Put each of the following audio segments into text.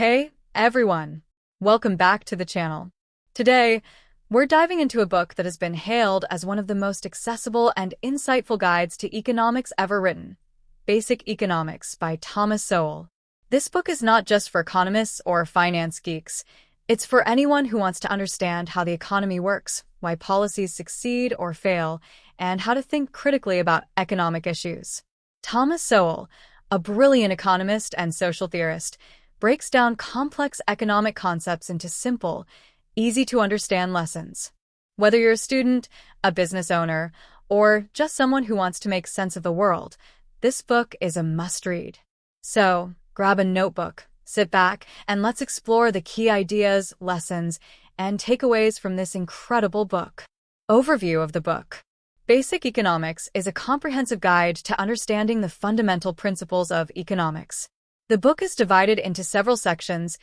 Hey, everyone! Welcome back to the channel. Today, we're diving into a book that has been hailed as one of the most accessible and insightful guides to economics ever written, Basic Economics by Thomas Sowell. This book is not just for economists or finance geeks. It's for anyone who wants to understand how the economy works, why policies succeed or fail, and how to think critically about economic issues. Thomas Sowell, a brilliant economist and social theorist, breaks down complex economic concepts into simple, easy-to-understand lessons. Whether you're a student, a business owner, or just someone who wants to make sense of the world, this book is a must-read. So, grab a notebook, sit back, and let's explore the key ideas, lessons, and takeaways from this incredible book. Overview of the book. Basic Economics is a comprehensive guide to understanding the fundamental principles of economics. The book is divided into several sections,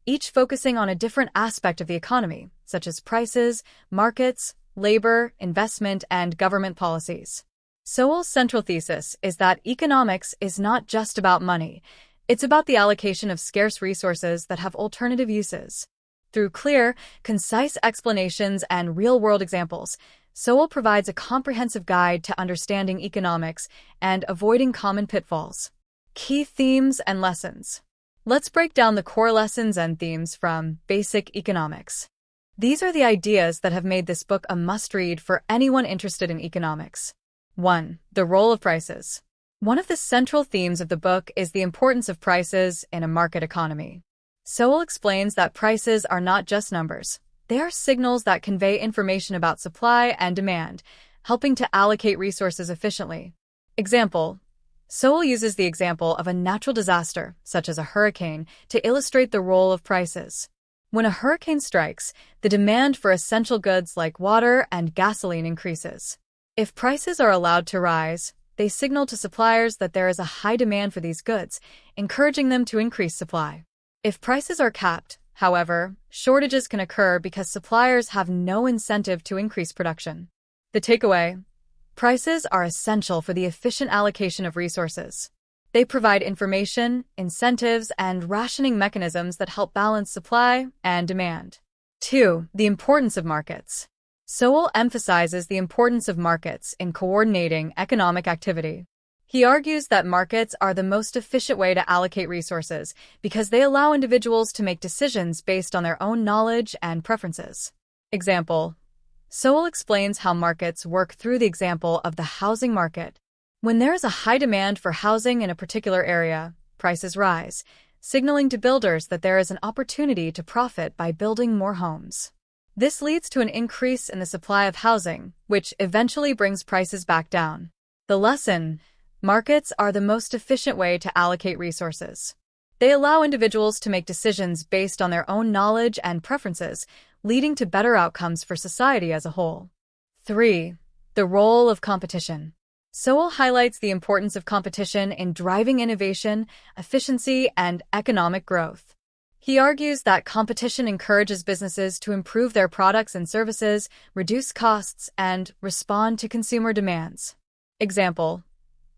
each focusing on a different aspect of the economy, such as prices, markets, labor, investment, and government policies. Sowell's central thesis is that economics is not just about money. It's about the allocation of scarce resources that have alternative uses. Through clear, concise explanations and real-world examples, Sowell provides a comprehensive guide to understanding economics and avoiding common pitfalls. Key themes and lessons. Let's break down the core lessons and themes from Basic Economics. These are the ideas that have made this book a must-read for anyone interested in economics. 1. The role of prices. One of the central themes of the book is the importance of prices in a market economy. Sowell explains that prices are not just numbers. They are signals that convey information about supply and demand, helping to allocate resources efficiently. Example. Sowell uses the example of a natural disaster, such as a hurricane, to illustrate the role of prices. When a hurricane strikes, the demand for essential goods like water and gasoline increases. If prices are allowed to rise, they signal to suppliers that there is a high demand for these goods, encouraging them to increase supply. If prices are capped, however, shortages can occur because suppliers have no incentive to increase production. The takeaway: prices are essential for the efficient allocation of resources. They provide information, incentives, and rationing mechanisms that help balance supply and demand. 2. The importance of markets. Sowell emphasizes the importance of markets in coordinating economic activity. He argues that markets are the most efficient way to allocate resources because they allow individuals to make decisions based on their own knowledge and preferences. Example. Sowell explains how markets work through the example of the housing market. When there is a high demand for housing in a particular area, prices rise, signaling to builders that there is an opportunity to profit by building more homes. This leads to an increase in the supply of housing, which eventually brings prices back down. The lesson: markets are the most efficient way to allocate resources. They allow individuals to make decisions based on their own knowledge and preferences, leading to better outcomes for society as a whole. 3. The role of competition. Sowell highlights the importance of competition in driving innovation, efficiency, and economic growth. He argues that competition encourages businesses to improve their products and services, reduce costs, and respond to consumer demands. Example.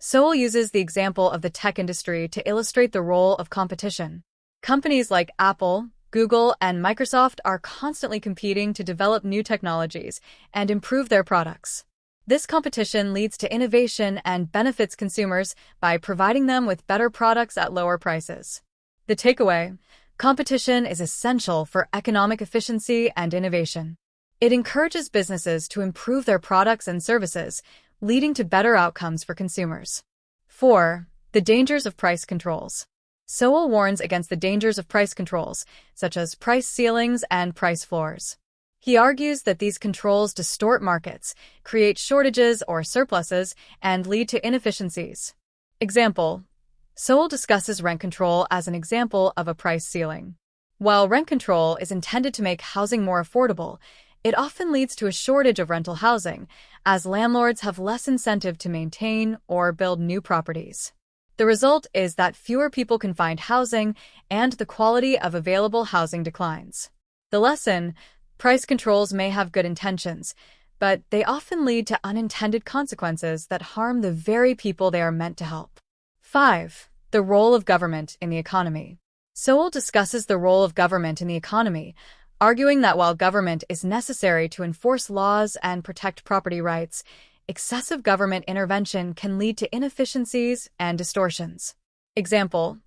Sowell uses the example of the tech industry to illustrate the role of competition. Companies like Apple, Google, and Microsoft are constantly competing to develop new technologies and improve their products. This competition leads to innovation and benefits consumers by providing them with better products at lower prices. The takeaway: competition is essential for economic efficiency and innovation. It encourages businesses to improve their products and services, leading to better outcomes for consumers. 4. The dangers of price controls. Sowell warns against the dangers of price controls, such as price ceilings and price floors. He argues that these controls distort markets, create shortages or surpluses, and lead to inefficiencies. Example. Sowell discusses rent control as an example of a price ceiling. While rent control is intended to make housing more affordable, it often leads to a shortage of rental housing, as landlords have less incentive to maintain or build new properties. The result is that fewer people can find housing, and the quality of available housing declines. The lesson: price controls may have good intentions, but they often lead to unintended consequences that harm the very people they are meant to help. 5. The role of government in the economy. Sowell discusses the role of government in the economy, arguing that while government is necessary to enforce laws and protect property rights, excessive government intervention can lead to inefficiencies and distortions. Example: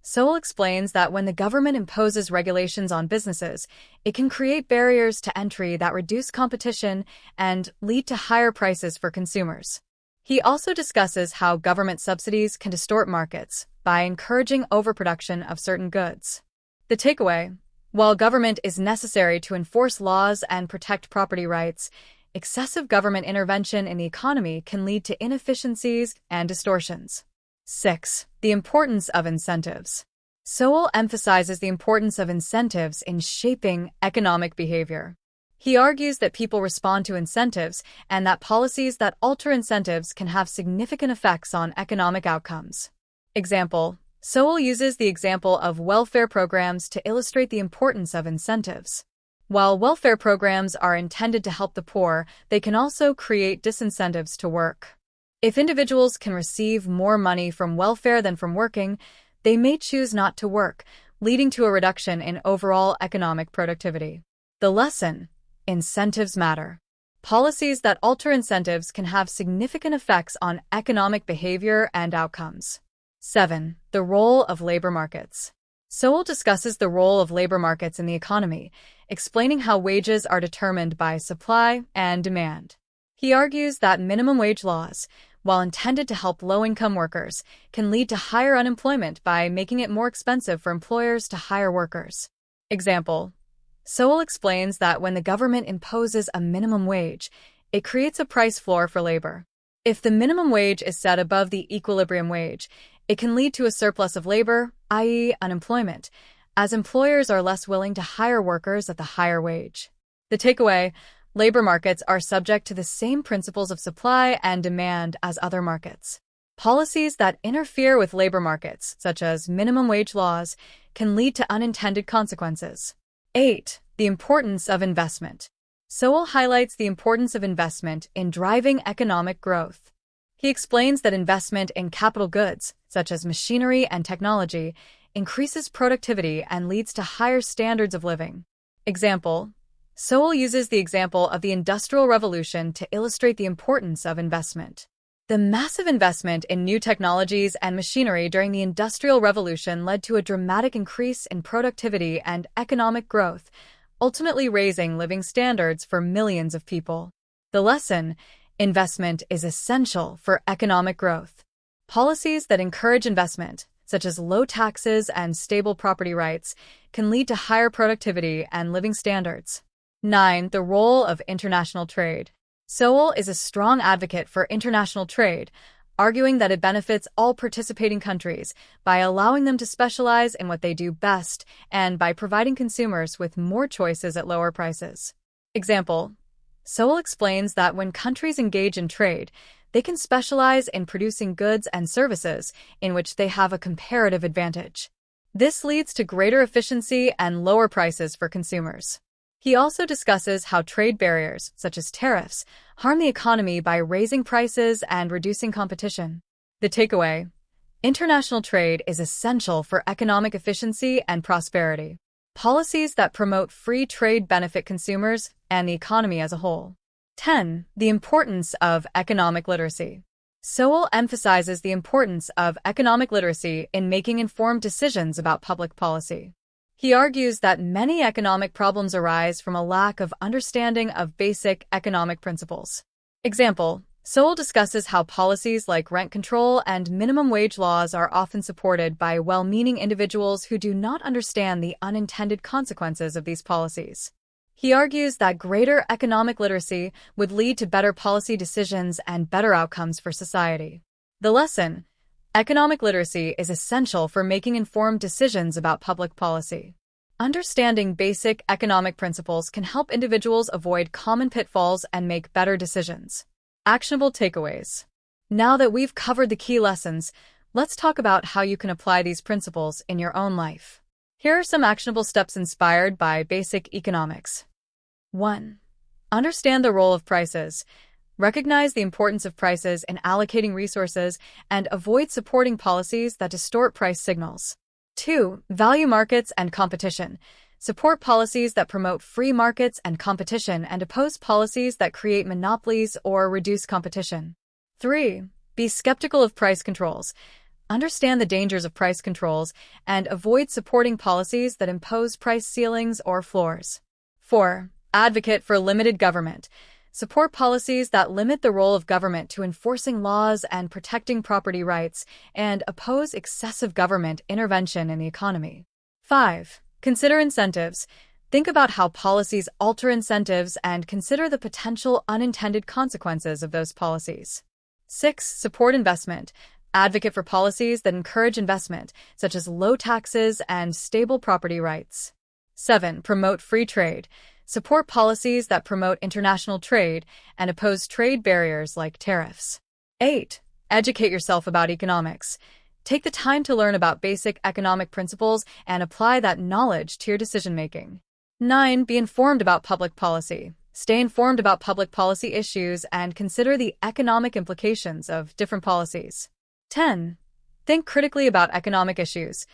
Sowell explains that when the government imposes regulations on businesses, it can create barriers to entry that reduce competition and lead to higher prices for consumers. He also discusses how government subsidies can distort markets by encouraging overproduction of certain goods. The takeaway: while government is necessary to enforce laws and protect property rights, excessive government intervention in the economy can lead to inefficiencies and distortions. 6. The importance of incentives. Sowell emphasizes the importance of incentives in shaping economic behavior. He argues that people respond to incentives and that policies that alter incentives can have significant effects on economic outcomes. Example: Sowell uses the example of welfare programs to illustrate the importance of incentives. While welfare programs are intended to help the poor, they can also create disincentives to work. If individuals can receive more money from welfare than from working, they may choose not to work, leading to a reduction in overall economic productivity. The lesson: incentives matter. Policies that alter incentives can have significant effects on economic behavior and outcomes. 7. The role of labor markets. Sowell discusses the role of labor markets in the economy, explaining how wages are determined by supply and demand. He argues that minimum wage laws, while intended to help low-income workers, can lead to higher unemployment by making it more expensive for employers to hire workers. Example: Sowell explains that when the government imposes a minimum wage, it creates a price floor for labor. If the minimum wage is set above the equilibrium wage, it can lead to a surplus of labor, i.e., unemployment, as employers are less willing to hire workers at the higher wage. The takeaway: labor markets are subject to the same principles of supply and demand as other markets. Policies that interfere with labor markets, such as minimum wage laws, can lead to unintended consequences. 8. The importance of investment. Sowell highlights the importance of investment in driving economic growth. He explains that investment in capital goods, such as machinery and technology, increases productivity and leads to higher standards of living. Example: Sowell uses the example of the Industrial Revolution to illustrate the importance of investment. The massive investment in new technologies and machinery during the Industrial Revolution led to a dramatic increase in productivity and economic growth, ultimately raising living standards for millions of people. The lesson: investment is essential for economic growth. Policies that encourage investment, such as low taxes and stable property rights, can lead to higher productivity and living standards. 9. The role of international trade. Sowell is a strong advocate for international trade, arguing that it benefits all participating countries by allowing them to specialize in what they do best and by providing consumers with more choices at lower prices. Example: Sowell explains that when countries engage in trade, they can specialize in producing goods and services in which they have a comparative advantage. This leads to greater efficiency and lower prices for consumers. He also discusses how trade barriers, such as tariffs, harm the economy by raising prices and reducing competition. The takeaway: international trade is essential for economic efficiency and prosperity. Policies that promote free trade benefit consumers and the economy as a whole. 10. The importance of economic literacy. Sowell emphasizes the importance of economic literacy in making informed decisions about public policy. He argues that many economic problems arise from a lack of understanding of basic economic principles. Example: Sowell discusses how policies like rent control and minimum wage laws are often supported by well-meaning individuals who do not understand the unintended consequences of these policies. He argues that greater economic literacy would lead to better policy decisions and better outcomes for society. The lesson: economic literacy is essential for making informed decisions about public policy. Understanding basic economic principles can help individuals avoid common pitfalls and make better decisions. Actionable takeaways. Now that we've covered the key lessons, let's talk about how you can apply these principles in your own life. Here are some actionable steps inspired by basic economics. 1. Understand the role of prices. Recognize the importance of prices in allocating resources and avoid supporting policies that distort price signals. 2. Value markets and competition. Support policies that promote free markets and competition and oppose policies that create monopolies or reduce competition. 3. Be skeptical of price controls. Understand the dangers of price controls and avoid supporting policies that impose price ceilings or floors. 4. Advocate for limited government. Support policies that limit the role of government to enforcing laws and protecting property rights, and oppose excessive government intervention in the economy. 5. Consider incentives. Think about how policies alter incentives and consider the potential unintended consequences of those policies. 6. Support investment. Advocate for policies that encourage investment, such as low taxes and stable property rights. 7. Promote free trade. Support policies that promote international trade and oppose trade barriers like tariffs. 8. Educate yourself about economics. Take the time to learn about basic economic principles and apply that knowledge to your decision-making. 9. Be informed about public policy. Stay informed about public policy issues and consider the economic implications of different policies. 10. Think critically about economic issues.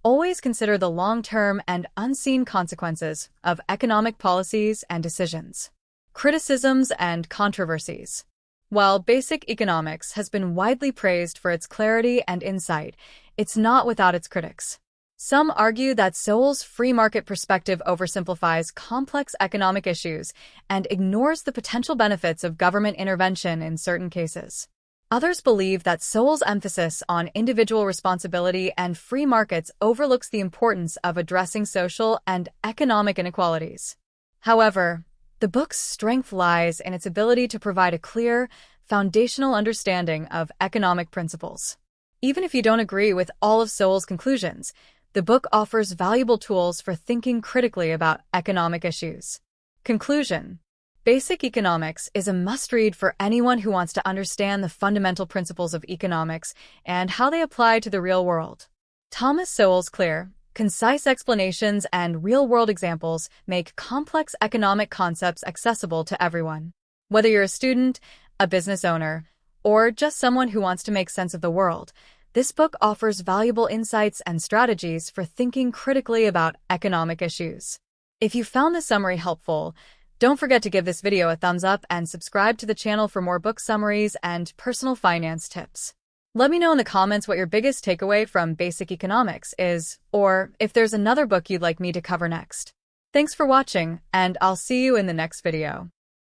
Always consider the long-term and unseen consequences of economic policies and decisions. Criticisms and controversies. While basic economics has been widely praised for its clarity and insight, it's not without its critics. Some argue that Sowell's free market perspective oversimplifies complex economic issues and ignores the potential benefits of government intervention in certain cases. Others believe that Sowell's emphasis on individual responsibility and free markets overlooks the importance of addressing social and economic inequalities. However, the book's strength lies in its ability to provide a clear, foundational understanding of economic principles. Even if you don't agree with all of Sowell's conclusions, the book offers valuable tools for thinking critically about economic issues. Conclusion. Basic Economics is a must-read for anyone who wants to understand the fundamental principles of economics and how they apply to the real world. Thomas Sowell's clear, concise explanations and real-world examples make complex economic concepts accessible to everyone. Whether you're a student, a business owner, or just someone who wants to make sense of the world, this book offers valuable insights and strategies for thinking critically about economic issues. If you found this summary helpful, don't forget to give this video a thumbs up and subscribe to the channel for more book summaries and personal finance tips. Let me know in the comments what your biggest takeaway from Basic Economics is, or if there's another book you'd like me to cover next. Thanks for watching, and I'll see you in the next video.